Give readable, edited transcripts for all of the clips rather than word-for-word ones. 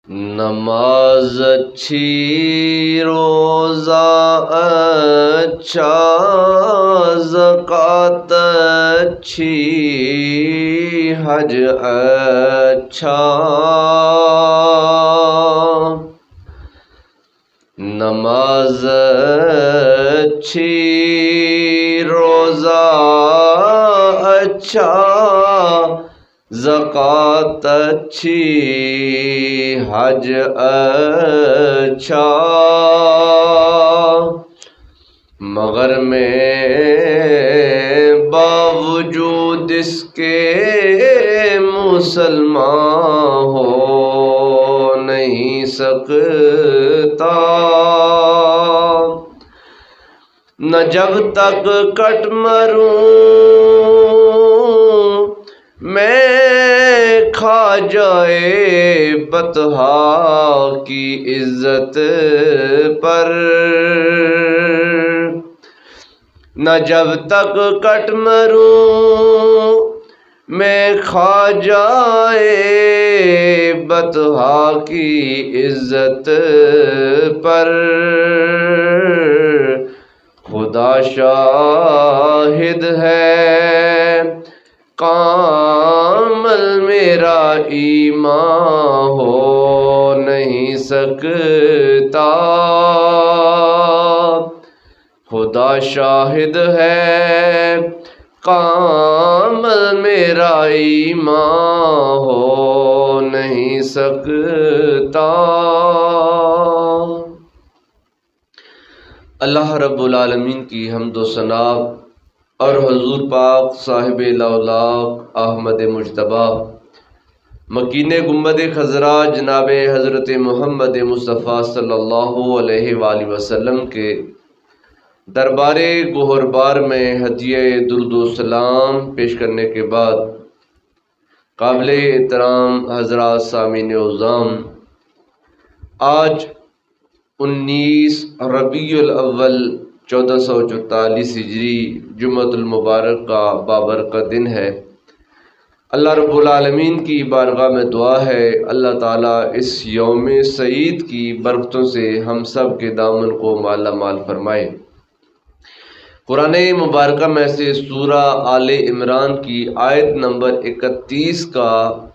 نماز اچھی، روزہ اچھا، زکوٰۃ اچھی، حج اچھا۔ نماز اچھی، روزہ اچھا، زکوٰۃ اچھی، حج اچھا، مگر میں باوجود اس کے مسلمان ہو نہیں سکتا، نہ جب تک کٹ مروں میں کھا جائے بطحا کی عزت پر، نہ جب تک کٹ مروں میں کھا جائے بطحا کی عزت پر، خدا شاہد ہے کامل میرا ایمان ہو نہیں سکتا، خدا شاہد ہے کامل میرا ایمان ہو نہیں سکتا۔ اللہ رب العالمین کی حمد و ثنا اور حضور پاک صاحب لاولاق احمد مجتبیٰ مکین گنبد خضرا جناب حضرت محمد مصطفیٰ صلی اللہ علیہ وآلہ وسلم کے دربار گوہربار میں ہدیہ درود و سلام پیش کرنے کے بعد قابل احترام حضرات سامعین اعظام، آج 19 ربیع الاول 1444 ہجری جمعۃ المبارک کا بابرکت دن ہے۔ اللہ رب العالمین کی بارگاہ میں دعا ہے اللہ تعالیٰ اس یوم سعید کی برکتوں سے ہم سب کے دامن کو مالا مال فرمائے۔ قرآن مبارکہ میں سے سورہ آل عمران کی آیت نمبر 31 کا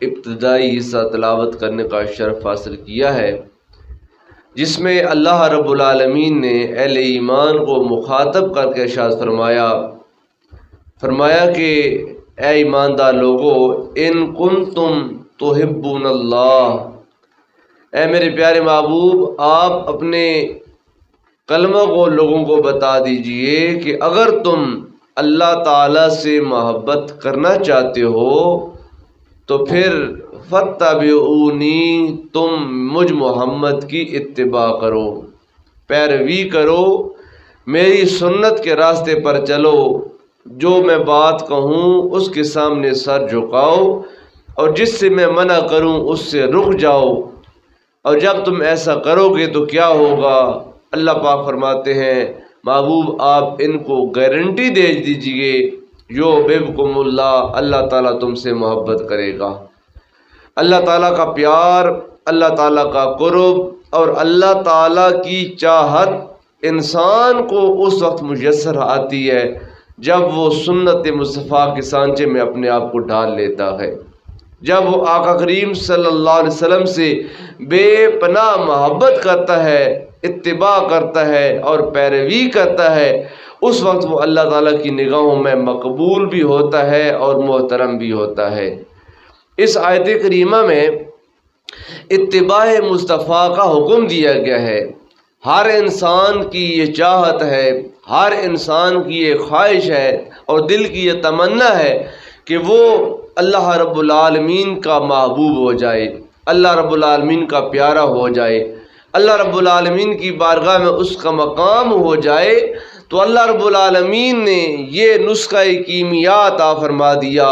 ابتدائی حصہ تلاوت کرنے کا شرف حاصل کیا ہے، جس میں اللہ رب العالمین نے اہل ایمان کو مخاطب کر کے ارشاد فرمایا کہ اے ایماندار لوگو، ان کنتم تحبون اللہ، اے میرے پیارے محبوب آپ اپنے کلمہ کو لوگوں کو بتا دیجئے کہ اگر تم اللہ تعالیٰ سے محبت کرنا چاہتے ہو تو پھر فاتبعونی، تم مجھ محمد کی اتباع کرو، پیروی کرو، میری سنت کے راستے پر چلو، جو میں بات کہوں اس کے سامنے سر جھکاؤ اور جس سے میں منع کروں اس سے رک جاؤ، اور جب تم ایسا کرو گے تو کیا ہوگا؟ اللہ پاک فرماتے ہیں محبوب آپ ان کو گارنٹی دے دیجئے یحببکم اللہ، اللہ تعالیٰ تم سے محبت کرے گا۔ اللہ تعالیٰ کا پیار، اللہ تعالیٰ کا قرب اور اللہ تعالیٰ کی چاہت انسان کو اس وقت میسر آتی ہے جب وہ سنت مصطفیٰ کے سانچے میں اپنے آپ کو ڈال لیتا ہے، جب وہ آقا کریم صلی اللہ علیہ وسلم سے بے پناہ محبت کرتا ہے، اتباع کرتا ہے اور پیروی کرتا ہے، اس وقت وہ اللہ تعالیٰ کی نگاہوں میں مقبول بھی ہوتا ہے اور محترم بھی ہوتا ہے۔ اس آیت کریمہ میں اتباع مصطفیٰ کا حکم دیا گیا ہے۔ ہر انسان کی یہ چاہت ہے، ہر انسان کی یہ خواہش ہے اور دل کی یہ تمنا ہے کہ وہ اللہ رب العالمین کا محبوب ہو جائے، اللہ رب العالمین کا پیارا ہو جائے، اللہ رب العالمین کی بارگاہ میں اس کا مقام ہو جائے۔ تو اللہ رب العالمین نے یہ نسخہ کیمیا عطا فرما دیا۔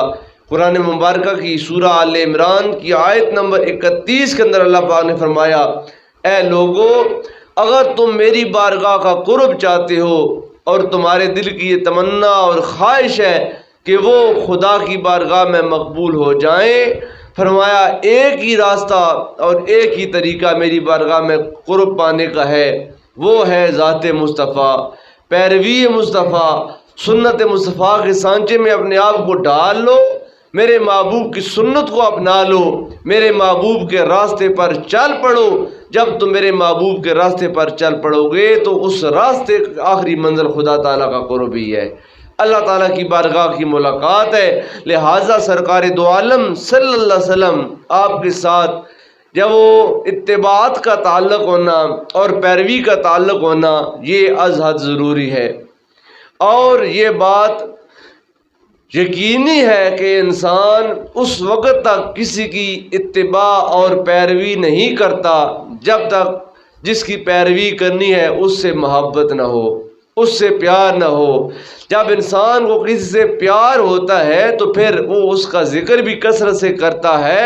قرآن مبارکہ کی سورہ آل عمران کی آیت نمبر 31 کے اندر اللہ پاک نے فرمایا، اے لوگو، اگر تم میری بارگاہ کا قرب چاہتے ہو اور تمہارے دل کی یہ تمنا اور خواہش ہے کہ وہ خدا کی بارگاہ میں مقبول ہو جائیں، فرمایا ایک ہی راستہ اور ایک ہی طریقہ میری بارگاہ میں قرب پانے کا ہے، وہ ہے ذات مصطفیٰ، پیروی مصطفیٰ، سنت مصطفیٰ کے سانچے میں اپنے آپ کو ڈال لو، میرے محبوب کی سنت کو اپنا لو، میرے محبوب کے راستے پر چل پڑو۔ جب تم میرے محبوب کے راستے پر چل پڑو گے تو اس راستے کی آخری منزل خدا تعالیٰ کا قرب ہی ہے، اللہ تعالیٰ کی بارگاہ کی ملاقات ہے۔ لہٰذا سرکار دو عالم صلی اللہ علیہ وسلم آپ کے ساتھ جب وہ اتباعت کا تعلق ہونا اور پیروی کا تعلق ہونا یہ از حد ضروری ہے، اور یہ بات یقینی ہے کہ انسان اس وقت تک کسی کی اتباع اور پیروی نہیں کرتا جب تک جس کی پیروی کرنی ہے اس سے محبت نہ ہو، اس سے پیار نہ ہو۔ جب انسان کو کسی سے پیار ہوتا ہے تو پھر وہ اس کا ذکر بھی کثرت سے کرتا ہے،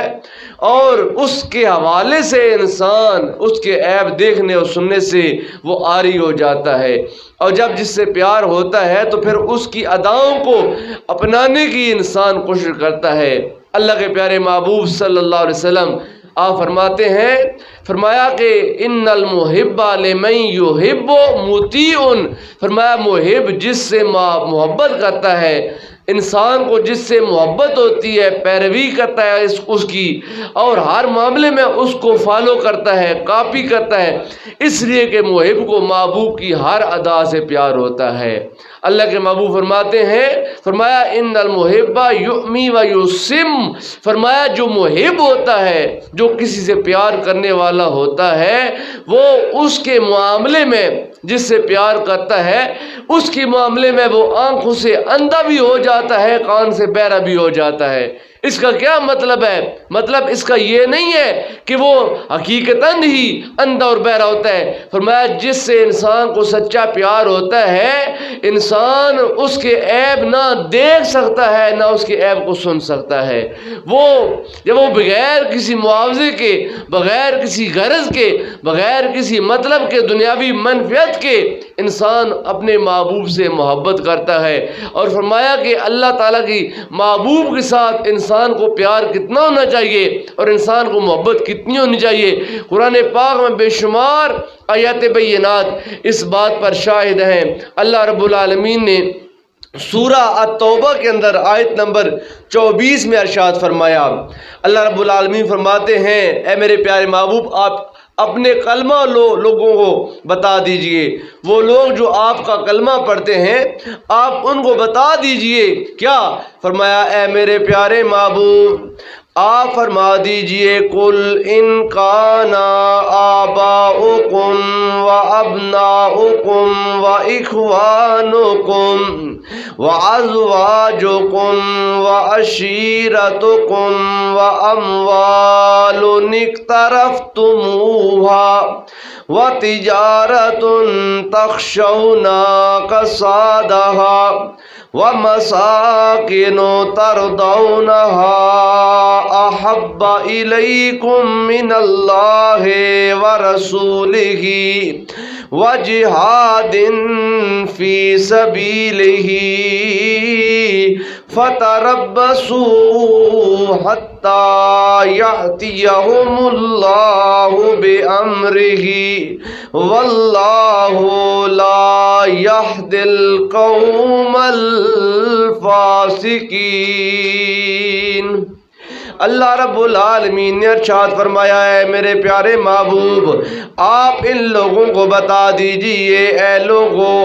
اور اس کے حوالے سے انسان اس کے عیب دیکھنے اور سننے سے وہ عاری ہو جاتا ہے، اور جب جس سے پیار ہوتا ہے تو پھر اس کی اداؤں کو اپنانے کی انسان کوشش کرتا ہے۔ اللہ کے پیارے محبوب صلی اللہ علیہ وسلم آپ فرماتے ہیں، فرمایا کہ ان المحب لمن یحب مطیع، فرمایا محب جس سے محبت کرتا ہے، انسان کو جس سے محبت ہوتی ہے پیروی کرتا ہے اس کی، اور ہر معاملے میں اس کو فالو کرتا ہے، کاپی کرتا ہے، اس لیے کہ محب کو محبوب کی ہر ادا سے پیار ہوتا ہے۔ اللہ کے محبوب فرماتے ہیں، فرمایا ان المحب یؤمی و یسم، فرمایا جو محب ہوتا ہے، جو کسی سے پیار کرنے والا ہوتا ہے، وہ اس کے معاملے میں جس سے پیار کرتا ہے اس کے معاملے میں وہ آنکھوں سے اندھا بھی ہو جاتا ہے، کان سے بہرا بھی ہو جاتا ہے۔ اس کا کیا مطلب ہے؟ مطلب اس کا یہ نہیں ہے کہ وہ حقیقتاً ہی اندھا اور بہرا ہوتا ہے، فرمایا جس سے انسان کو سچا پیار ہوتا ہے انسان اس کے عیب نہ دیکھ سکتا ہے نہ اس کے عیب کو سن سکتا ہے۔ وہ جب وہ بغیر کسی معاوضے کے، بغیر کسی غرض کے، بغیر کسی مطلب کے، دنیاوی منفعت کے انسان اپنے محبوب سے محبت کرتا ہے، اور فرمایا کہ اللہ تعالیٰ کی محبوب کے ساتھ انسان کو پیار کتنا ہونا چاہیے اور انسان کو محبت کتنی ہونی چاہیے۔ قرآن پاک میں بے شمار آیات بینات اس بات پر شاہد ہیں۔ اللہ رب العالمین نے سورہ التوبہ کے اندر آیت نمبر 24 میں ارشاد فرمایا، اللہ رب العالمین فرماتے ہیں، اے میرے پیارے محبوب آپ اپنے کلمہ لوگوں کو بتا دیجئے، وہ لوگ جو آپ کا کلمہ پڑھتے ہیں آپ ان کو بتا دیجئے کیا؟ فرمایا اے میرے پیارے محبوب آپ فرما دیجئے قل ان کان آباؤکم و ابناؤکم و اخوانکم و ازواجکم و عشیرتکم و اموال اقترفتموها و تجارت تخشون کسادها وَمَسَاكِنُ تَرْضَوْنَهَا أَحَبَّ إِلَيْكُم مِّنَ اللَّهِ وَرَسُولِهِ وَجِهَادٍ فِي سَبِيلِهِ فَتَرَبَّصُوا حَتَّى يَأْتِيَهُمُ اللَّهُ بِأَمْرِهِ وَاللَّهُ لَا يَهْدِي الْقَوْمَ الفاسقین۔ اللہ رب العالمین نے ارشاد فرمایا ہے میرے پیارے محبوب آپ ان لوگوں کو بتا دیجئے اے لوگوں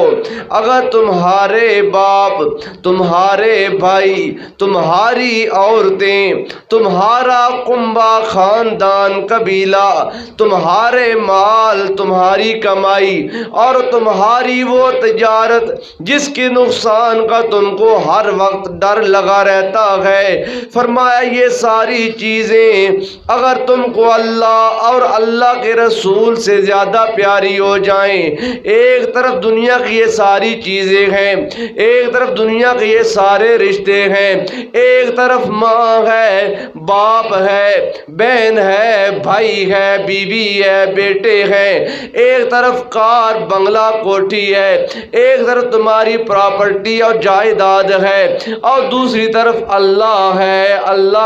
اگر تمہارے باپ، تمہارے بھائی، تمہاری عورتیں، تمہارا کنبہ خاندان قبیلہ، تمہارے مال، تمہاری کمائی اور تمہاری وہ تجارت جس کے نقصان کا تم کو ہر وقت ڈر لگا رہتا ہے، فرمایا یہ ساری چیزیں اگر تم کو اللہ اور اللہ کے رسول سے زیادہ پیاری ہو جائیں، ایک طرف دنیا کی یہ ساری چیزیں ہیں، ایک طرف دنیا کے یہ سارے رشتے ہیں، ایک طرف ماں ہے، باپ ہے، بہن ہے، بھائی ہے، بیوی ہے، بیٹے ہیں، ایک طرف کار بنگلہ کوٹھی ہے، ایک طرف تمہاری پراپرٹی اور جائیداد ہے، اور دوسری طرف اللہ ہے، اللہ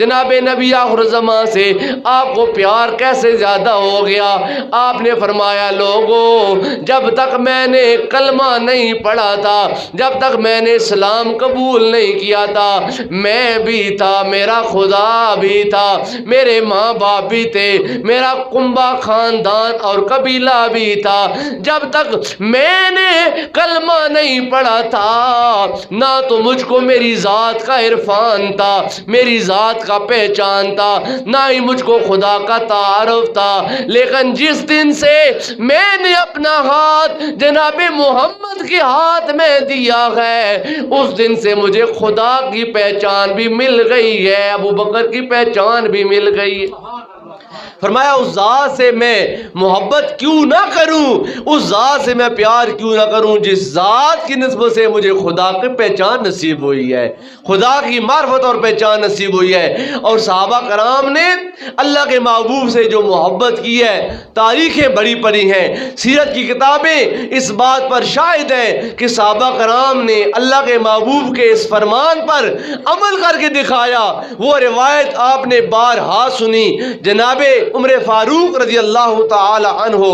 جناب نبی آخر زمان سے آپ کو پیار کیسے زیادہ ہو گیا؟ آپ نے فرمایا لوگوں، جب تک میں نے کلمہ نہیں پڑھا تھا، جب تک میں نے اسلام قبول نہیں کیا تھا، میں بھی تھا، میرا خدا بھی تھا، میرے ماں باپ بھی تھے، میرا کنبہ خاندان اور قبیلہ بھی تھا، جب تک میں نے کلمہ نہیں پڑھا تھا نہ تو مجھ کو میری ذات کا عرفان تھا، میری ذات کا پہچان تھا، نہ ہی مجھ کو خدا کا تعارف تھا۔ لیکن جس دن سے میں نے اپنا ہاتھ جناب محمد کے ہاتھ میں دیا ہے، اس دن سے مجھے خدا کی پہچان بھی مل گئی ہے، ابو بکر کی پہچان بھی مل گئی ہے۔ فرمایا اس ذات سے میں محبت کیوں نہ کروں، اس ذات سے میں پیار کیوں نہ کروں جس ذات کی نسبت سے مجھے خدا کی پہچان نصیب ہوئی ہے، خدا کی معرفت اور پہچان نصیب ہوئی ہے۔ اور صحابہ کرام نے اللہ کے محبوب سے جو محبت کی ہے، تاریخیں بڑی پڑی ہیں، سیرت کی کتابیں اس بات پر شاہد ہیں کہ صحابہ کرام نے اللہ کے محبوب کے اس فرمان پر عمل کر کے دکھایا۔ وہ روایت آپ نے بارہا سنی، جناب عمر فاروق رضی اللہ تعالی عنہ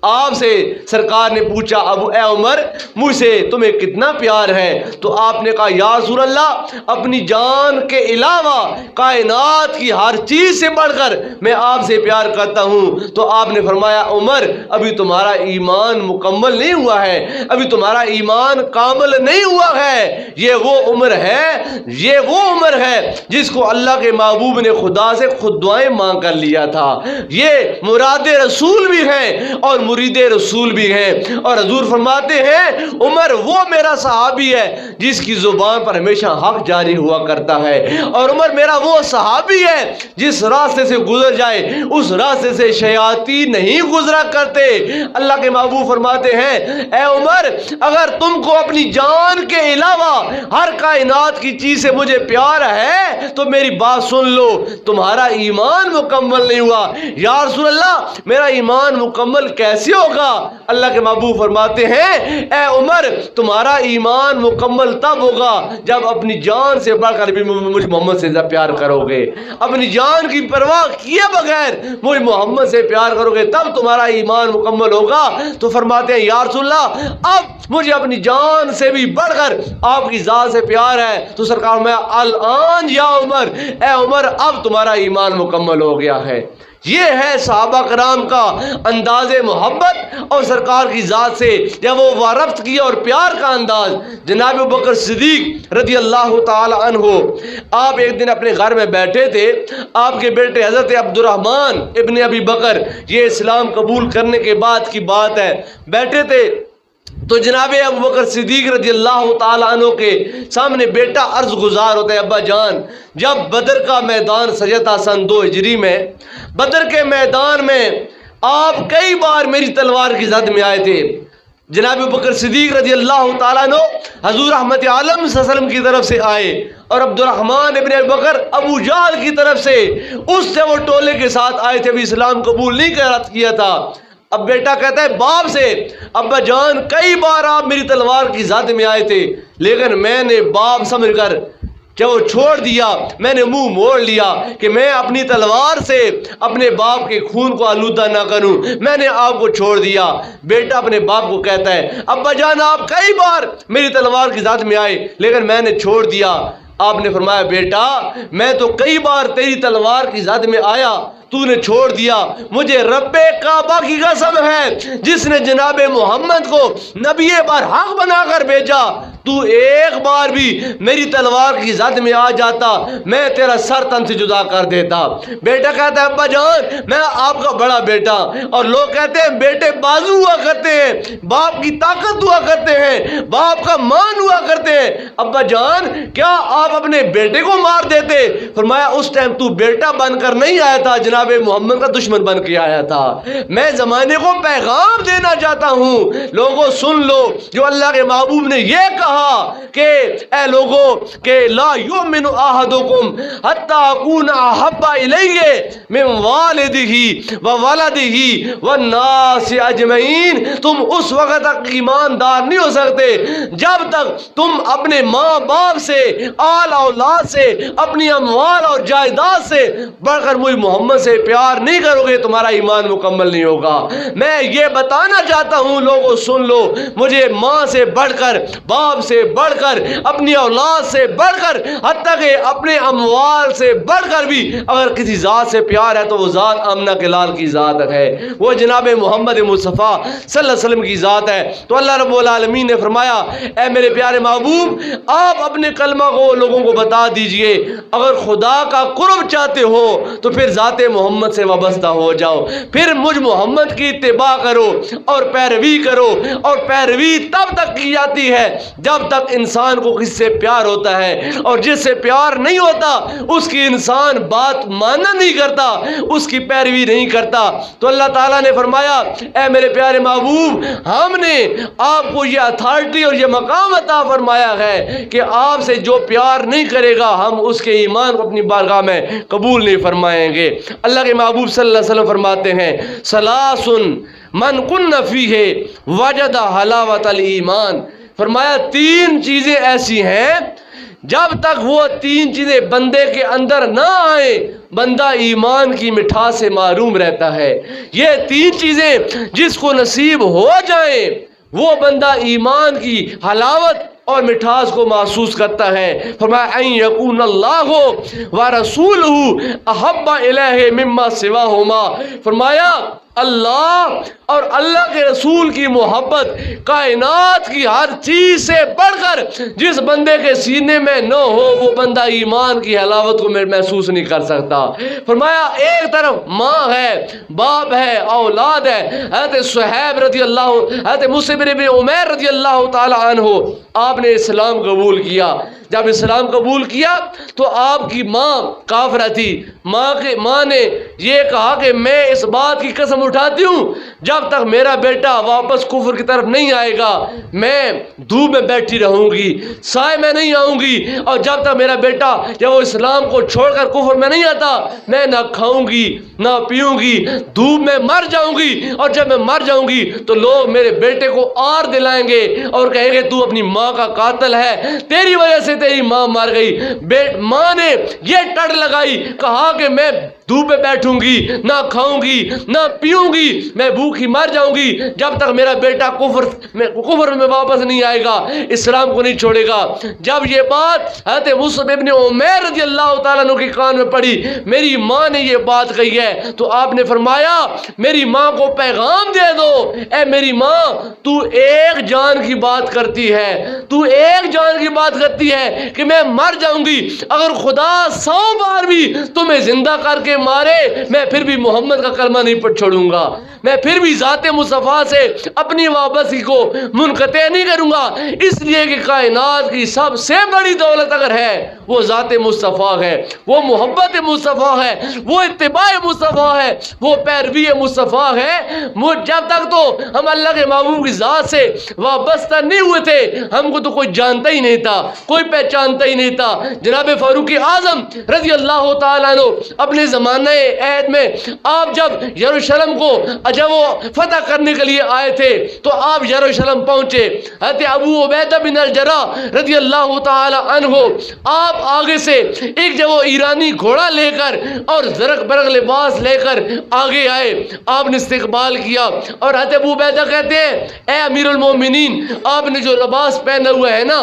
آپ سے سرکار نے پوچھا اے عمر، مجھ سے تمہیں کتنا پیار ہے؟ تو آپ نے کہا یا رسول اللہ، اپنی جان کے علاوہ کائنات کی ہر چیز سے بڑھ کر میں آپ سے پیار کرتا ہوں۔ تو آپ نے فرمایا عمر، ابھی تمہارا ایمان مکمل نہیں ہوا ہے، ابھی تمہارا ایمان کامل نہیں ہوا ہے۔ یہ وہ عمر ہے جس کو اللہ کے محبوب نے خدا سے خود دعائیں مانگ کر لیا تھا۔ یہ مراد رسول بھی ہیں اور مرید رسول بھی ہیں۔ اور حضور فرماتے ہیں عمر وہ میرا صحابی ہے جس کی زبان پر ہمیشہ حق جاری ہوا کرتا ہے، اور عمر میرا وہ صحابی ہے جس راستے سے گزر جائے اس راستے سے شیاطین نہیں گزرا کرتے۔ اللہ کے محبوب فرماتے ہیں اے عمر، اگر تم کو اپنی جان کے علاوہ ہر کائنات کی چیز سے مجھے پیار ہے تو میری بات سن لو، تمہارا ایمان مکمل نہیں ہوا۔ یا رسول اللہ، میرا ایمان مکمل کیسے ہوگا؟ اللہ کے محبوب فرماتے ہیں اے عمر، تمہارا ایمان مکمل تب ہوگا جب اپنی جان سے بڑھ کر بھی مجھ محمد سے پیار کرو گے، اپنی جان کی پرواہ کیے بغیر مجھ محمد سے پیار کرو گے، تب تمہارا ایمان مکمل ہوگا۔ تو فرماتے ہیں یا رسول اللہ، اب مجھے اپنی جان سے بھی بڑھ کر آپ کی ذات سے پیار ہے۔ تو سرکار میں الان یا عمر، اے عمر اب تمہارا ایمان مکمل ہو گیا ہے۔ یہ ہے صحابہ کرام کا انداز محبت اور سرکار کی ذات سے جب وہ وارفت کی اور پیار کا انداز۔ جناب ابوبکر صدیق رضی اللہ تعالی عنہ، آپ ایک دن اپنے گھر میں بیٹھے تھے، آپ کے بیٹے حضرت عبد الرحمن ابن ابی بکر، یہ اسلام قبول کرنے کے بعد کی بات ہے، بیٹھے تھے تو جناب ابوبکر صدیق رضی اللہ تعالی عنہ کے سامنے بیٹا عرض گزار ہوتا ہے ابا جان، جب بدر کا میدان سجا تھا سن 2 ہجری میں، بدر کے میدان میں آپ کئی بار میری تلوار کی زد میں آئے تھے۔ جناب ابوبکر صدیق رضی اللہ تعالیٰ عنہ حضور رحمت عالم صلی اللہ علیہ وسلم کی طرف سے آئے، اور عبد الرحمن ابن ابی بکر ابو جہل کی طرف سے اس سے وہ ٹولے کے ساتھ آئے تھے، ابھی اسلام قبول نہیں کیا تھا۔ اب بیٹا کہتا ہے باپ سے ابا جان کئی بار آپ میری تلوار کی زد میں آئے تھے، لیکن میں نے باپ سمجھ کر جب وہ چھوڑ دیا، میں نے منہ موڑ لیا کہ میں اپنی تلوار سے اپنے باپ کے خون کو آلودہ نہ کروں، میں نے آپ کو چھوڑ دیا۔ بیٹا اپنے باپ کو کہتا ہے ابا جان آپ کئی بار میری تلوار کی زد میں آئے لیکن میں نے چھوڑ دیا۔ آپ نے فرمایا بیٹا میں تو کئی بار تیری تلوار کی زد میں آیا، تو نے چھوڑ دیا، مجھے رب کعبہ کی قسم ہے جس نے جناب محمد کو نبی برحق بنا کر بھیجا، تو ایک بار بھی میری تلوار کی زد میں آ جاتا میں تیرا سر تن سے جدا کر دیتا۔ بیٹا کہتا ہے ابا جان میں آپ کا بڑا بیٹا، اور لوگ کہتے ہیں بیٹے بازو ہوا کرتے ہیں، باپ کی طاقت ہوا کرتے ہیں، باپ کا مان ہوا کرتے ہیں، ابا جان کیا آپ اپنے بیٹے کو مار دیتے؟ فرمایا اس ٹائم تو بیٹا بن کر نہیں آیا تھا، جناب جناب محمد کا دشمن بن کے آیا تھا. میں زمانے کو پیغام دینا چاہتا ہوں, لوگوں سن لو جو اللہ کے محبوب نے یہ کہا کہ اے لوگوں کہ لا یؤمن احدکم حتی اکون احب الیہ من والدہ وولدہ والناس اجمعین. تم اس وقت تک ایماندار نہیں ہو سکتے جب تک تم اپنے ماں باپ سے, آل اولاد سے, اپنی اموال اور جائیداد سے بڑھ کر مجھ محمد سے پیار نہیں کرو گے, تمہارا ایمان مکمل نہیں ہوگا. میں یہ بتانا چاہتا ہوں, لوگوں سن لو, مجھے ماں سے بڑھ کر, باپ سے بڑھ کر, اپنی اولاد سے بڑھ کر, حتیٰ کہ اپنے اموال سے بڑھ کر بھی اگر کسی ذات سے پیار ہے تو وہ ذات آمنہ کے لال کی ذات ہے, وہ جناب محمد مصطفیٰ صلی اللہ علیہ وسلم کی ذات ہے. تو اللہ رب العالمین نے فرمایا اے میرے پیارے محبوب, آپ اپنے کلمہ کو لوگوں کو بتا دیجئے, اگر خدا کا قرب چاہتے ہو تو پھر ذات محمد سے وابستہ ہو جاؤ, پھر مجھ محمد کی اتباع کرو اور پیروی کرو. اور پیروی تب تک کی جاتی ہے جب تک انسان کو کسی سے پیار ہوتا ہے, اور جس سے پیار نہیں ہوتا اس کی انسان بات ماننا نہیں کرتا, اس کی پیروی نہیں کرتا. تو اللہ تعالیٰ نے فرمایا اے میرے پیارے محبوب, ہم نے آپ کو یہ اتھارٹی اور یہ مقام عطا فرمایا ہے کہ آپ سے جو پیار نہیں کرے گا ہم اس کے ایمان کو اپنی بارگاہ میں قبول نہیں فرمائیں گے. اللہ کے محبوب صلی اللہ علیہ وسلم فرماتے ہیں ثلاث من کن فیہ وجد حلاوت الایمان. فرمایا تین چیزیں ایسی ہیں جب تک وہ تین چیزیں بندے کے اندر نہ آئیں بندہ ایمان کی مٹھاس سے محروم رہتا ہے. یہ تین چیزیں جس کو نصیب ہو جائیں وہ بندہ ایمان کی حلاوت اور مٹھاس کو محسوس کرتا ہے. فرمایا ان یکون اللہ ورسولہ احب الیہ مما سواہما. فرمایا اللہ اور اللہ کے رسول کی محبت کائنات کی ہر چیز سے بڑھ کر جس بندے کے سینے میں نہ ہو وہ بندہ ایمان کی حلاوت کو محسوس نہیں کر سکتا. فرمایا ایک طرف ماں ہے, باپ ہے, اولاد ہے. حضرت صہیب رضی اللہ, حضرت مصعب بن عمیر رضی اللہ تعالی عنہ, آپ نے اسلام قبول کیا. جب اسلام قبول کیا تو آپ کی ماں کافرہ تھی. ماں نے یہ کہا کہ میں اس بات کی قسم اٹھاتی ہوں جب تک میرا بیٹا واپس کفر کی طرف نہیں آئے گا میں دھوپ میں بیٹھی رہوں گی, سائے میں نہیں آؤں گی, اور جب تک میرا بیٹا جب وہ اسلام کو چھوڑ کر کفر میں نہیں آتا میں نہ کھاؤں گی نہ پیوں گی, دھوپ میں مر جاؤں گی. اور جب میں مر جاؤں گی تو لوگ میرے بیٹے کو آر دلائیں گے اور کہیں گے تو اپنی ماں کا قاتل ہے, تیری وجہ سے تیری ماں مر گئی. ماں نے یہ ٹڑ لگائی, کہا کہ میں دھوپ پہ بیٹھوں گی, نہ کھاؤں گی نہ پیوں گی, میں بھوکی مر جاؤں گی جب تک میرا بیٹا کفر میں واپس نہیں آئے گا, اسلام کو نہیں چھوڑے گا. جب یہ بات حضرت مصعب بن عمیر رضی اللہ تعالیٰ عنہ کے کان میں پڑی, میری ماں نے یہ بات کہی ہے, تو آپ نے فرمایا میری ماں کو پیغام دے دو, اے میری ماں تو ایک جان کی بات کرتی ہے, تو ایک جان کی بات کرتی ہے کہ میں مر جاؤں گی, اگر خدا 100 بار بھی تمہیں زندہ کر کے مارے میں پھر بھی محمد کا کلمہ نہیں پڑھ چھوڑوں گا, میں پھر بھی ذات مصطفیٰ سے اپنی وابستگی کو منقطع نہیں کروں گا. اس لیے کہ کائنات کی سب سے بڑی دولت اگر ہے وہ ذات مصطفیٰ ہے, وہ محبت مصطفیٰ ہے, وہ اتباع مصطفیٰ ہے, وہ پیروی مصطفیٰ ہے. جب تک تو ہم اللہ کے محبوب کی ذات سے وابستہ نہیں ہوئے تھے ہم کو تو کوئی جانتا ہی نہیں تھا, کوئی پہچانتا ہی نہیں تھا. جناب فاروق اعظم رضی اللہ تعالیٰ عنہ اپنے زمانہ عہد میں آپ جب یروشلم کو جب وہ فتح کرنے کے لیے آئے تھے تو آپ یروشلم پہنچے. حضرت ابو عبیدہ بن الجراح رضی اللہ تعالی عنہ آپ آگے سے ایک جب وہ ایرانی گھوڑا لے کر اور زرق برق لباس لے کر آگے آئے, آپ نے استقبال کیا اور حضرت ابو عبیدہ کہتے ہیں اے امیر المومنین آپ نے جو لباس پہنا ہوا ہے نا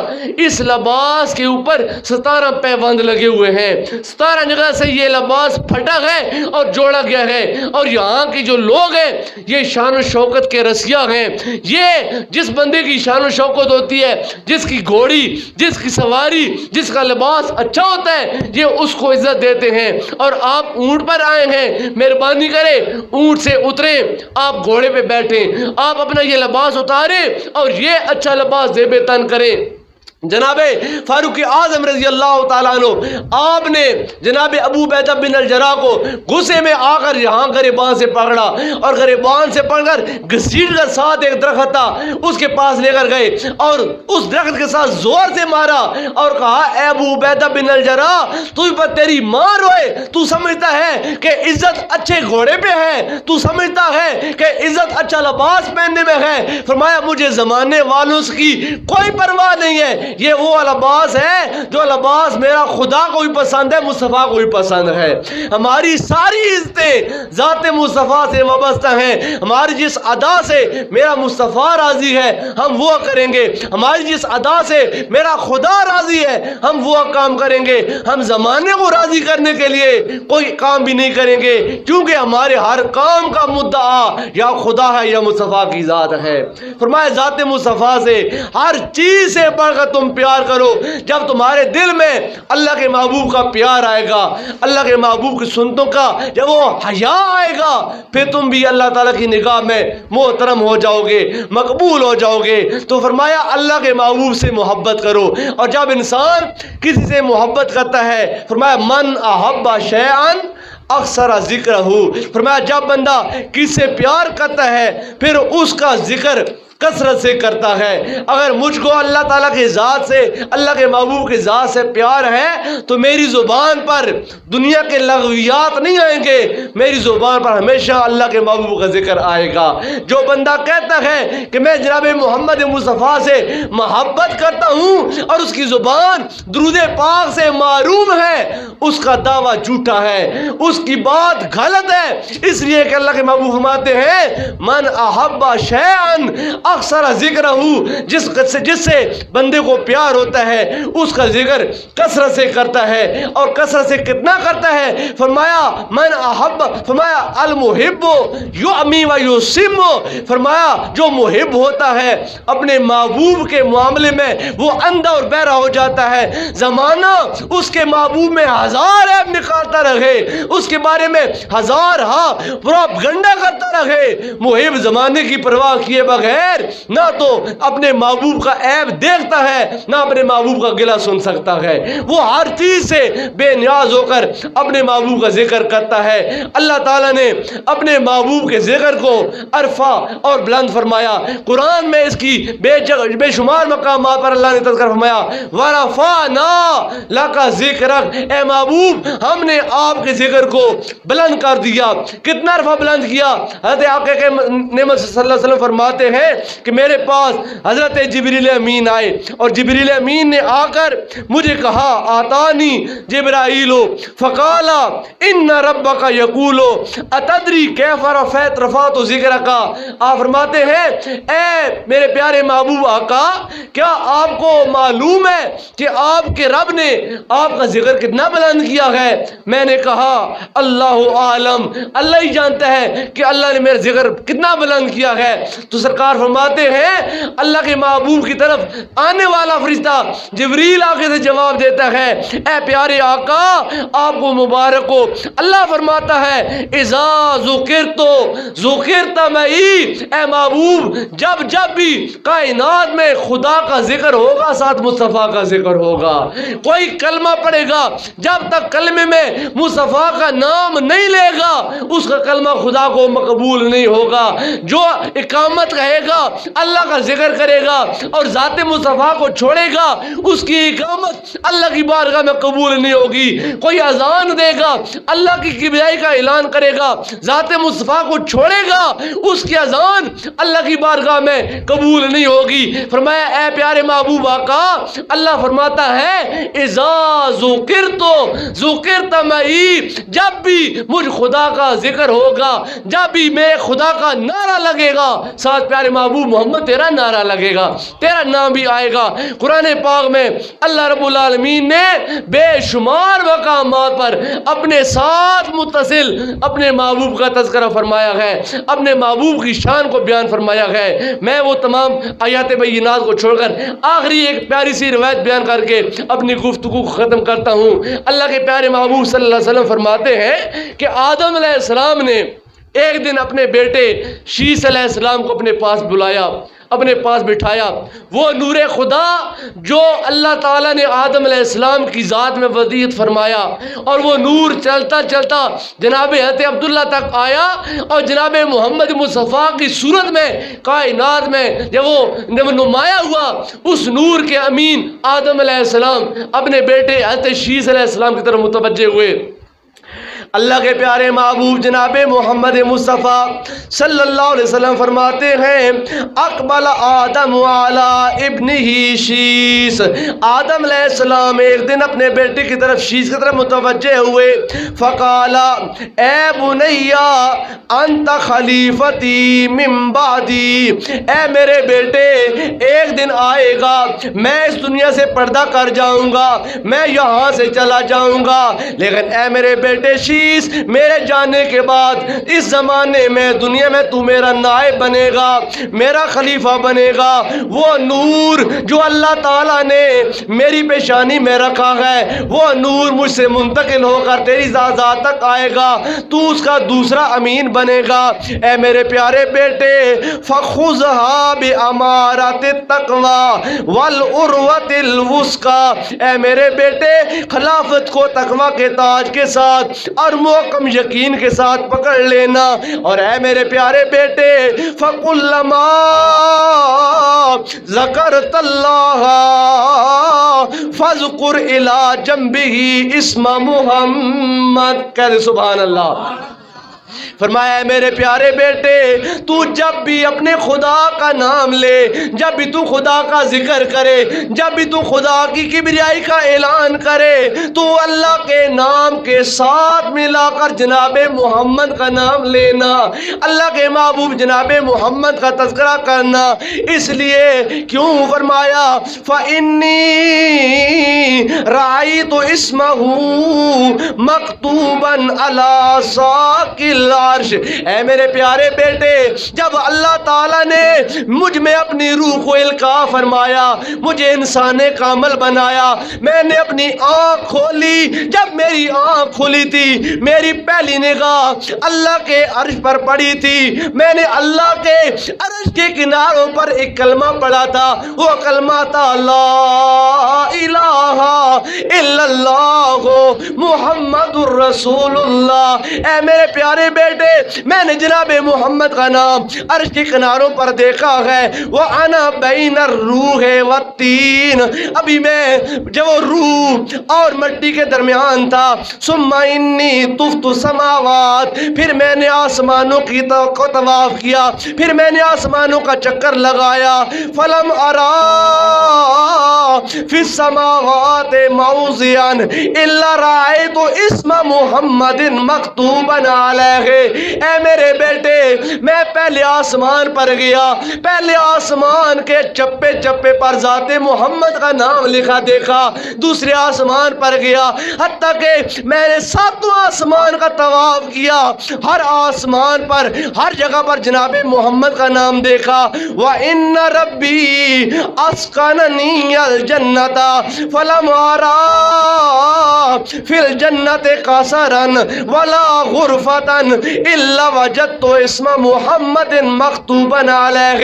اس لباس کے اوپر 17 پیوند لگے ہوئے ہیں, 17 جگہ سے یہ لباس پھٹا ہے اور جوڑا گیا ہے, اور یہاں کے جو لوگ ہیں یہ شان و شوکت کے رسیا ہیں. یہ جس بندے کی شان و شوکت ہوتی ہے, جس کی گھوڑی, جس کی سواری, جس کا لباس اچھا ہوتا ہے یہ اس کو عزت دیتے ہیں. اور آپ اونٹ پر آئے ہیں, مہربانی کرے اونٹ سے اتریں, آپ گھوڑے پہ بیٹھیں, آپ اپنا یہ لباس اتاریں اور یہ اچھا لباس زیب تن کریں. جناب فاروق اعظم رضی اللہ تعالیٰ عنہ آپ نے جناب ابو عبیدہ بن الجراح کو غصے میں آ کر یہاں گریبان سے پکڑا اور گریبان سے پکڑ کر گھسیٹ کر ساتھ ایک درخت تھا اس کے پاس لے کر گئے اور اس درخت کے ساتھ زور سے مارا اور کہا اے ابو عبیدہ بن الجراح تو پر تیری ماں روئے، تو سمجھتا ہے کہ عزت اچھے گھوڑے پہ ہے، تو سمجھتا ہے کہ عزت اچھا لباس پہننے میں ہے؟ فرمایا مجھے زمانے والوں کی کوئی پرواہ نہیں ہے، یہ وہ لباس ہے جو لباس میرا خدا کو بھی پسند ہے، مصطفیٰ کو بھی پسند ہے۔ ہماری ساری عزتیں ذات مصطفیٰ سے وابستہ ہیں، ہماری جس ادا سے میرا مصطفیٰ راضی ہے ہم وہ کریں گے، ہماری جس ادا سے میرا خدا راضی ہے ہم وہ کام کریں گے، ہم زمانے کو راضی کرنے کے لیے کوئی کام بھی نہیں کریں گے، کیونکہ ہمارے ہر کام کا مدعا یا خدا ہے یا مصطفیٰ کی ذات ہے۔ فرمایا ذات مصطفیٰ سے ہر چیز سے بڑھ کر تم پیار کرو۔ جب تمہارے دل میں اللہ کے محبوب کا پیار آئے گا، اللہ کے محبوب کی سنتوں کا جب وہ حیا آئے گا، پھر تم بھی اللہ تعالیٰ کی نگاہ میں محترم ہو جاؤ گے، مقبول ہو جاؤ گے۔ تو فرمایا اللہ کے محبوب سے محبت کرو، اور جب انسان کسی سے محبت کرتا ہے فرمایا من احب شیئا اکثر ذکر ہو، فرمایا جب بندہ کسی سے پیار کرتا ہے پھر اس کا ذکر کثرت سے کرتا ہے۔ اگر مجھ کو اللہ تعالیٰ کی ذات سے، اللہ کے محبوب کی ذات سے پیار ہے تو میری زبان پر دنیا کے لغویات نہیں آئیں گے، میری زبان پر ہمیشہ اللہ کے محبوب کا ذکر آئے گا۔ جو بندہ کہتا ہے کہ میں جناب محمد مصطفیٰ سے محبت کرتا ہوں اور اس کی زبان درود پاک سے معروم ہے، اس کا دعویٰ جھوٹا ہے، اس کی بات غلط ہے، اس لیے کہ اللہ کے محبوب فرماتے ہیں من احب شیئا اکثر ذکر ہو، جس سے بندے کو پیار ہوتا ہے اس کا ذکر کثرت سے کرتا ہے، اور کثرت سے کتنا کرتا ہے؟ فرمایا من احب، فرمایا المحب یعمی و یسم، فرمایا جو محب ہوتا ہے اپنے محبوب کے معاملے میں وہ اندھا اور بہرا ہو جاتا ہے، زمانہ اس کے محبوب میں ہزار عیب نکالتا رہے، اس کے بارے میں ہزار پروپیگنڈا کرتا رہے، محب زمانے کی پرواہ کیے بغیر نہ تو اپنے محبوب کا عیب دیکھتا ہے نہ اپنے محبوب کا گلہ سن سکتا ہے، وہ ہر چیز سے بے نیاز ہو کر اپنے محبوب کا ذکر کرتا ہے۔ اللہ تعالیٰ نے اپنے محبوب کے ذکر کو عرفہ اور بلند فرمایا، قرآن میں اس کی بے شمار مقامات پر اللہ نے تذکر فرمایا وَرَفَعْنَا لَكَ ذِكْرَكَ، اے محبوب ہم نے آپ کے ذکر کو بلند کر دیا۔ کتنا عرفہ بلند کیا؟ حضرت آقا کے نعمت صلی اللہ علیہ وسلم فرماتے ہیں کہ میرے پاس حضرت جبریل امین آئے اور جبریل امین نے آ کر مجھے کہا آتانی جبرائیل فقال ان ربک یقول اتدری کیف رفعت ذکرک، آپ فرماتے ہیں اے میرے پیارے محبوب آقا کیا آپ کو معلوم ہے کہ آپ کے رب نے آپ کا ذکر کتنا بلند کیا ہے؟ میں نے کہا اللہ عالم، اللہ ہی جانتا ہے کہ اللہ نے میرا ذکر کتنا بلند کیا ہے۔ تو سرکار فرماتے ہیں اللہ کے محبوب کی طرف آنے والا فرشتہ جبریل آگے سے جواب دیتا ہے اے پیارے آقا آپ کو مبارک ہو، اللہ فرماتا ہے اذا ذکرت معی، اے محبوب جب بھی کائنات میں خدا کا ذکر ہوگا ساتھ مصطفیٰ کا ذکر ہوگا، کوئی کلمہ پڑھے گا جب تک کلمے میں مصطفیٰ کا نام نہیں لے گا اس کا کلمہ خدا کو مقبول نہیں ہوگا۔ جو اقامت کہے گا اللہ کا ذکر کرے گا اور ذات مصطفیٰ کو چھوڑے گا اس کی اقامت اللہ کی بارگاہ میں قبول نہیں ہوگی۔ کوئی اذان دے گا اللہ کی کبریائی کا اعلان کرے گا، ذات مصطفیٰ کو چھوڑے گا اس کی اذان اللہ کی بارگاہ میں قبول نہیں ہوگی۔ فرمایا اے پیارے محبوب آقا اللہ فرماتا ہے اذا ذکرت معی، جب بھی مجھ خدا کا ذکر ہوگا، جب بھی میرے خدا کا نعرہ لگے گا ساتھ پیارے محبوب محمد تیرا نعرہ لگے گا، تیرا نام بھی آئے گا۔ قرآن پاک میں اللہ رب العالمین نے بے شمار مقامات پر اپنے ساتھ متصل اپنے محبوب کا تذکرہ فرمایا ہے، اپنے محبوب کی شان کو بیان فرمایا ہے۔ میں وہ تمام آیات بینات کو چھوڑ کر آخری ایک پیاری سی روایت بیان کر کے اپنی گفتگو کو ختم کرتا ہوں۔ اللہ کے پیارے محبوب صلی اللہ علیہ وسلم فرماتے ہیں کہ آدم علیہ السلام نے ایک دن اپنے بیٹے شیس علیہ السلام کو اپنے پاس بلایا اپنے پاس بٹھایا۔ وہ نور خدا جو اللہ تعالیٰ نے آدم علیہ السلام کی ذات میں وضعیت فرمایا، اور وہ نور چلتا چلتا جناب حضرت عبداللہ تک آیا، اور جناب محمد مصطفیٰ کی صورت میں کائنات میں جب وہ نمایاں ہوا، اس نور کے امین آدم علیہ السلام اپنے بیٹے حضرت شیس علیہ السلام کی طرف متوجہ ہوئے۔ اللہ کے پیارے محبوب جناب محمد مصطفیٰ صلی اللہ علیہ وسلم فرماتے ہیں، اقبل آدم علی ابنہ شیس، آدم علیہ السلام ایک دن اپنے بیٹے کی طرف شیس کی طرف متوجہ ہوئے، فقال اے بنیا انت خلیفتی من بعدی، اے میرے بیٹے ایک دن آئے گا میں اس دنیا سے پردہ کر جاؤں گا، میں یہاں سے چلا جاؤں گا، لیکن اے میرے بیٹے شیس میرے جانے کے بعد اس زمانے میں دنیا میں تو میرا نائب بنے گا، میرا خلیفہ بنے گا۔ وہ نور جو اللہ تعالیٰ نے میری پیشانی میں رکھا ہے، وہ نور مجھ سے منتقل ہو کر تیری ذات تک آئے گا، تو اس کا دوسرا امین بنے گا۔ اے میرے پیارے بیٹے فَخُذْهَا بِأَمَارَةِ التَّقْوَى وَالْعُرْوَةِ الْوُثْقَى، اے میرے بیٹے خلافت کو تقوی کے تاج کے ساتھ اور محکم یقین کے ساتھ پکڑ لینا۔ اور اے میرے پیارے بیٹے فَقُلَّمَا ذَكَرْتَ اللَّهَ فَاذْكُرْ إِلَى جَنبِهِ اسْمَ محمد، کہہ سبحان اللہ۔ فرمایا میرے پیارے بیٹے تو جب بھی اپنے خدا کا نام لے، جب بھی تو خدا کا ذکر کرے، جب بھی تو خدا کی کبریائی کا اعلان کرے، تو اللہ کے نام کے ساتھ ملا کر جناب محمد کا نام لینا، اللہ کے محبوب جناب محمد کا تذکرہ کرنا۔ اس لیے کیوں فرمایا فَإِنِّي رَأَيْتُ اسْمَهُ مَكْتُوبًا عَلَى سَاقِ العرش، اے میرے پیارے بیٹے جب اللہ تعالیٰ نے مجھ میں اپنی روح کو القاء فرمایا، مجھے انسان کامل بنایا، میں نے اپنی آنکھ کھولی، جب میری آنکھ کھلی تھی میری پہلی نگاہ اللہ کے عرش پر پڑی تھی، میں نے اللہ کے عرش کے کناروں پر ایک کلمہ پڑھا تھا، وہ کلمہ تھا لا الہ الا اللہ محمد الرسول اللہ۔ اے میرے پیارے بیٹے میں نے جناب محمد کا نام عرش کے کناروں پر دیکھا ہے، وہ انا بین الروح والتین، ابھی میں جب وہ روح اور مٹی کے درمیان تھا، ثم انی طفت السماوات، پھر میں نے آسمانوں کی کو طواف کیا، پھر میں نے آسمانوں کا چکر لگایا، فلم ارا فی السماوات موضعا الا رأیت اسم محمد مکتوبا علیہ۔ اے میرے بیٹے میں پہلے آسمان پر گیا، پہلے آسمان کے چپے چپے پر ذات محمد کا نام لکھا دیکھا، دوسرے آسمان پر گیا، حتیٰ کہ میں نے ساتوں آسمان کا طواف کیا، ہر آسمان پر ہر جگہ پر جناب محمد کا نام دیکھا۔ وَإِنَّ رَبِّي أَسْكَنَنِي الْجَنَّةَ فَلَمْ أَرَى فِي الْجَنَّةِ قَصَرًا وَلَا غُرْفَةً الا وجدت اسم محمد مکتوبا علیہ۔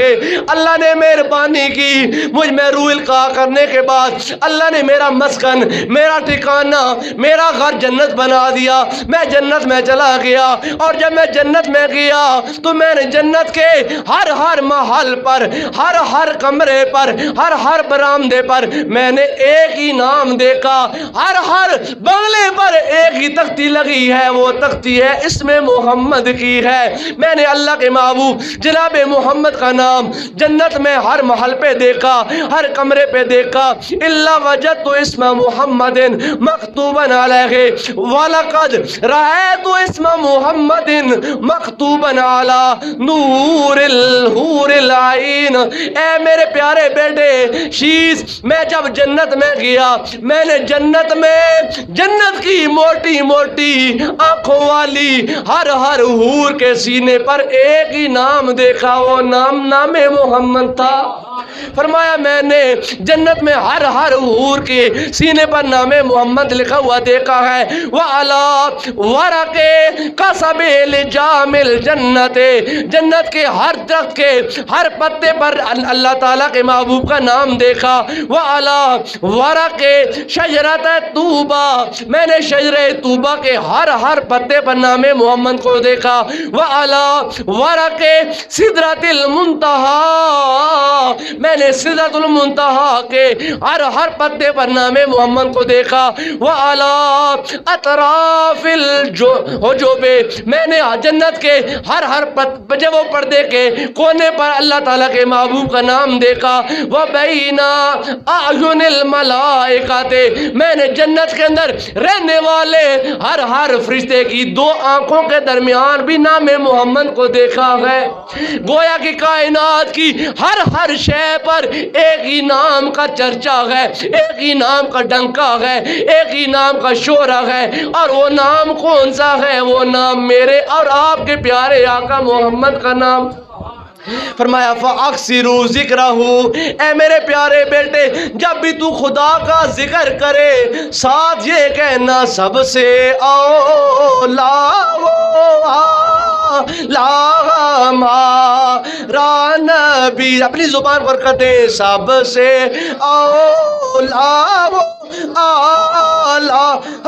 اللہ نے مہربانی کی، مجھ میں روح القاء کرنے کے بعد اللہ نے میرا مسکن، میرا ٹھکانہ، میرا گھر جنت بنا دیا، میں جنت میں چلا گیا، اور جب میں جنت میں گیا تو میں نے جنت کے ہر محل پر، ہر کمرے پر، ہر برآمدے پر میں نے ایک ہی نام دیکھا، ہر بنگلے پر ایک ہی تختی لگی ہے، وہ تختی ہے اسم محمد کی ہے۔ میں نے اللہ کے محبوب جناب محمد کا نام جنت میں ہر محل پہ دیکھا، ہر کمرے پہ دیکھا، الا وجدت اسم محمد مکتوبا علیہ وَلَقَدْ رَأَيْتُ اسم محمد مکتوبا علی نور الحور العین۔ اے میرے پیارے بیٹے شیس میں جب جنت میں گیا، میں نے جنت کی موٹی موٹی آنکھوں والی ہر حور کے سینے پر ایک ہی نام دیکھا، وہ نام محمد تھا۔ فرمایا میں نے جنت میں ہر حور کے سینے پر نام محمد لکھا ہوا دیکھا ہے۔ وَعَلَىٰ وَرَقِ قَصَبِ لِجَامِ الْجَنَّةِ، جنت کے ہر درخت کے ہر پتے پر اللہ تعالیٰ کے محبوب کا نام دیکھا۔ وَعَلَىٰ وَرَقِ شَجَرَةِ طُوبَىٰ، میں نے شجرہ طوبہ کے ہر پتے پر نام محمد کو دیکھا۔ وَعَلَىٰ وَرَقِ سِدْرَةِ الْمُنتَہَىٰ، میں نے سدرۃ المنتہا کے ہر پتے پر نام محمد کو دیکھا۔ وَعَلَىٰ اطراف الحجب، میں نے جنت کے ہر جب وہ پردے کے کونے پر اللہ تعالیٰ کے محبوب کا نام دیکھا۔ وَبَيْنَ أَعْيُنِ الْمَلَائِكَةِ، میں نے جنت کے اندر رہنے والے ہر فرشتے کی دو آنکھوں کے درمیان بھی نام محمد کو دیکھا ہے۔ گویا کہ کائنات کی ہر شے پر ایک ہی نام کا چرچا ہے، ایک ہی نام کا ڈنکا ہے، ایک ہی نام کا شورا ہے، اور وہ نام کون سا ہے؟ وہ نام میرے اور آپ کے پیارے آقا محمد کا نام۔ فرمایا فَأَكْثِرُوا ذِكْرَهُ، اے میرے پیارے بیٹے جب بھی تو خدا کا ذکر کرے ساتھ یہ کہنا سب سے اولا ہمارا نبی، اپنی زبان پر کہتے سب سے اولا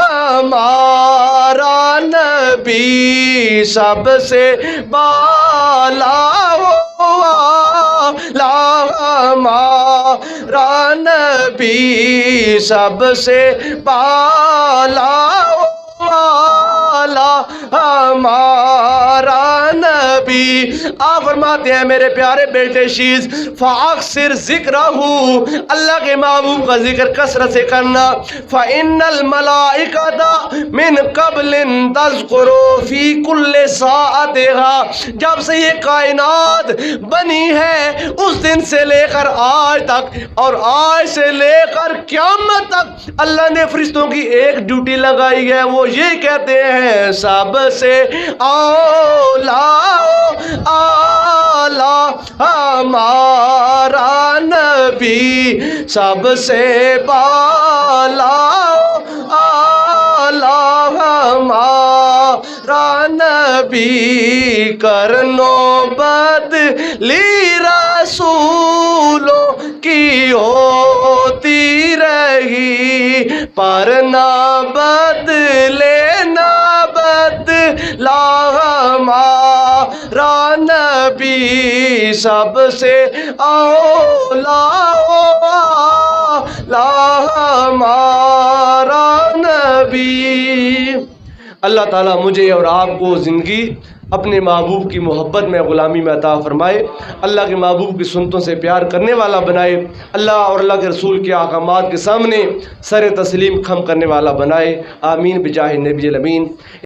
ہمارا نبی، سب سے بالا ہمارا نبی، سب سے بالا ہمارا نبی۔ آپ فرماتے ہیں میرے پیارے بیٹے شیز فَأَكْثِرْ ذِكْرَهُ، اللہ کے محبوب کا ذکر کثرت سے کرنا۔ فَإِنَّ الْمَلَائِكَةَ مِنْ قَبْلٍ تَذْكُرُ فِي كُلِّ سَاعَتِهَا، جب سے یہ کائنات بنی ہے اس دن سے لے کر آج تک اور آج سے لے کر قیامت تک اللہ نے فرشتوں کی ایک ڈیوٹی لگائی ہے، وہ یہ کہتے ہیں سب سے اولا ہمارا نبی، سب سے بالا ہمارا نبی، کرنو بدلی رسولوں کی ہوتی رہی، پر نہ بدلے نہ بدلا ہمارا نبی، سب سے اولا ہمارا نبی۔ اللہ تعالیٰ مجھے اور آپ کو زندگی اپنے محبوب کی محبت میں غلامی میں عطا فرمائے، اللہ کے محبوب کی سنتوں سے پیار کرنے والا بنائے، اللہ اور اللہ کے رسول کے احکامات کے سامنے سر تسلیم خم کرنے والا بنائے، آمین بجاہ نبی الامین۔